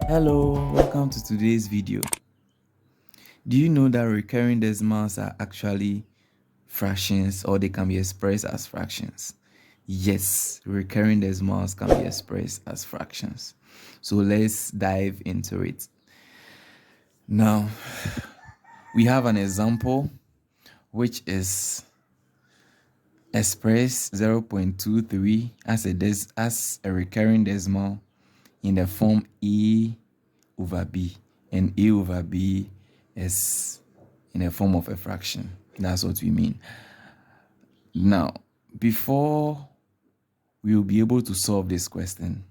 Hello, welcome to today's video. Do you know that recurring decimals are actually fractions, or they can be expressed as fractions? Yes, recurring decimals can be expressed as fractions. So let's dive into it. Now, we have an example which is express 0.23 as a recurring decimal in the form a over b, and a over b is in a form of a fraction. That's what we mean. Now, before we will be able to solve this question,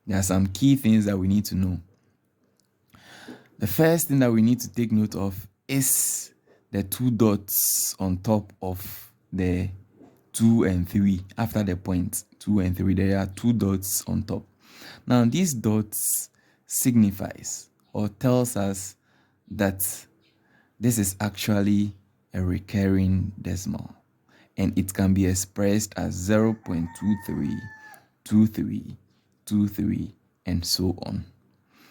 there are some key things that we need to know. The first thing that we need to take note of is the two dots on top of the 2 and 3. After the point 2 and 3, there are two dots on top. Now, these dots signifies or tells us that this is actually a recurring decimal, and it can be expressed as 0.23, 23, 23, and so on.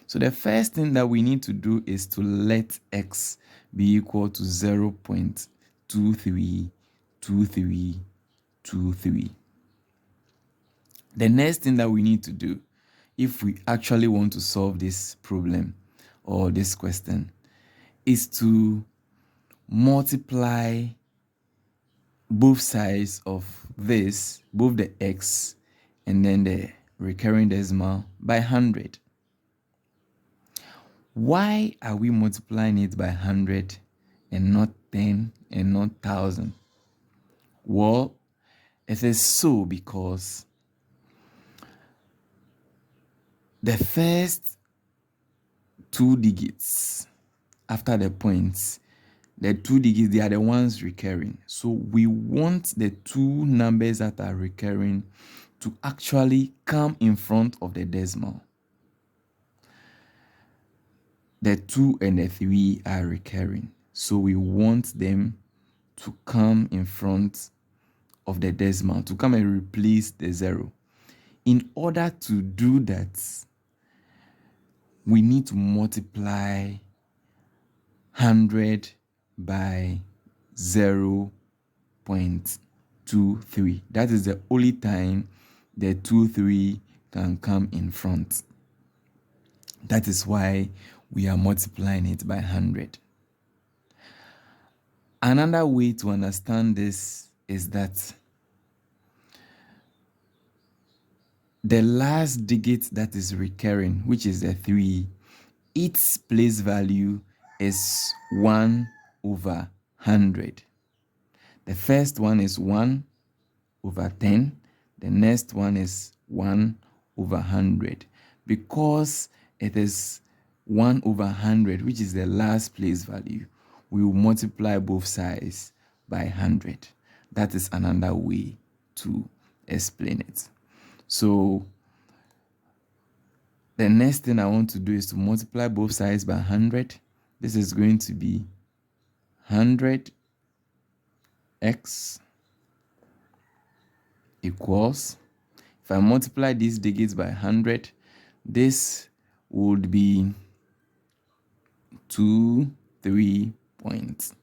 So the first thing that we need to do is to let x be equal to 0.232323. The next thing that we need to do, if we actually want to solve this problem or this question, is to multiply both sides of this, both the x and then the recurring decimal, by 100. Why are we multiplying it by 100 and not 10 and not 1,000? Well, it is so because the first two digits after the points, the two digits, they are the ones recurring. So we want the two numbers that are recurring to actually come in front of the decimal. The 2 and the 3 are recurring, so we want them to come in front of the decimal, to come and replace the 0. In order to do that, we need to multiply 100 by 0.23. That is the only time the 2, 3 can come in front. That is why we are multiplying it by 100. Another way to understand this is that the last digit that is recurring, which is the 3, its place value is 1 over 100. The first one is 1 over 10. The next one is 1 over 100. Because it is 1 over 100, which is the last place value, we will multiply both sides by 100. That is another way to explain it. So the next thing I want to do is to multiply both sides by 100. This is going to be 100x equals, if I multiply these digits by 100, this would be 2, 3 points.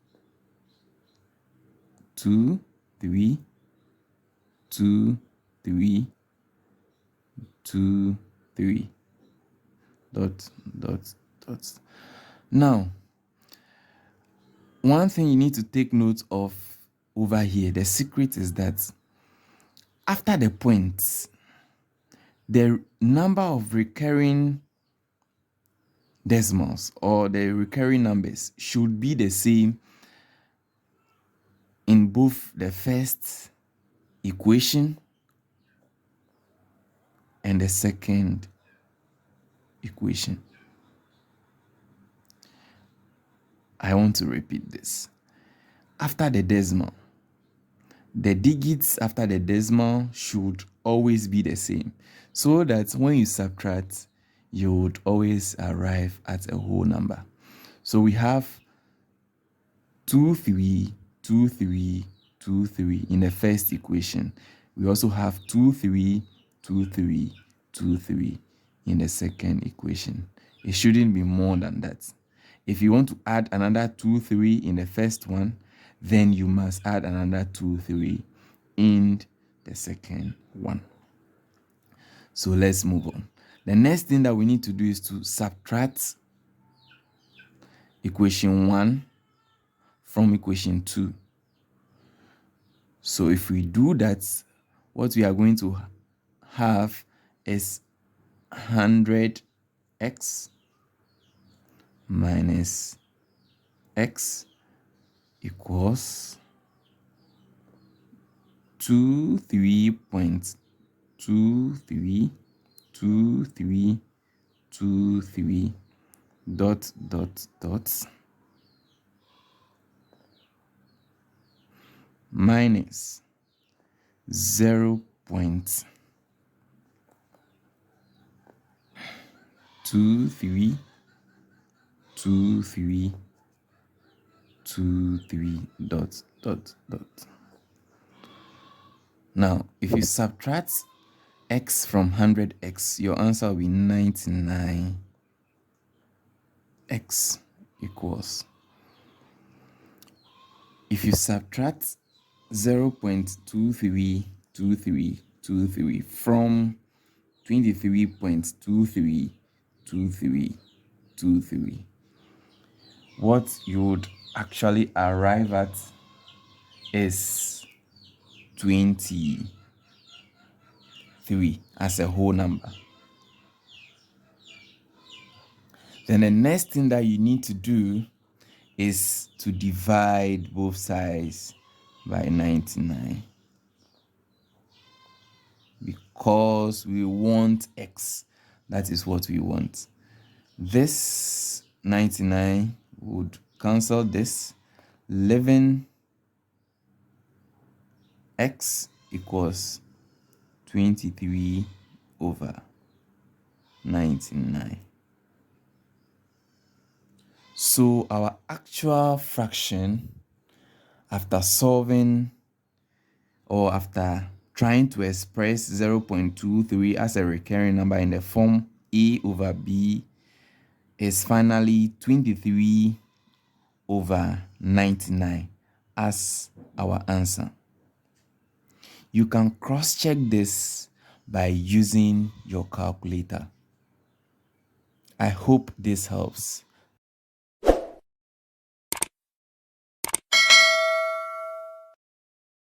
2, 3, 2, 3, 2, 3. Dot, dot, dot. Now, one thing you need to take note of over here, the secret is that after the points, the number of recurring decimals or the recurring numbers should be the same in both the first equation and the second equation. I want to repeat this. After the decimal, the digits after the decimal should always be the same, so that when you subtract, you would always arrive at a whole number. So we have 2, 3, 2, 3, 2, 3 in the first equation. We also have 2, 3, 2, 3, 2, 3 in the second equation. It shouldn't be more than that. If you want to add another 2, 3 in the first one, then you must add another 2, 3 in the second one. So let's move on. The next thing that we need to do is to subtract equation 1 from equation 2. So if we do that, what we are going to have is 100x minus x equals 23.2323 dot minus 0.232323 dot. Now, if you subtract x from 100x, your answer will be 99. X equals. If you subtract 0.232323 from 23.232323, what you would actually arrive at is 23 as a whole number. Then the next thing that you need to do is to divide both sides by 99, because we want x. That is what we want. This 99 would cancel this, leaving x equals 23 over 99. So our actual fraction, after solving or after trying to express 0.23 as a recurring number in the form a over b, is finally 23 over 99 as our answer. You can cross-check this by using your calculator. I hope this helps.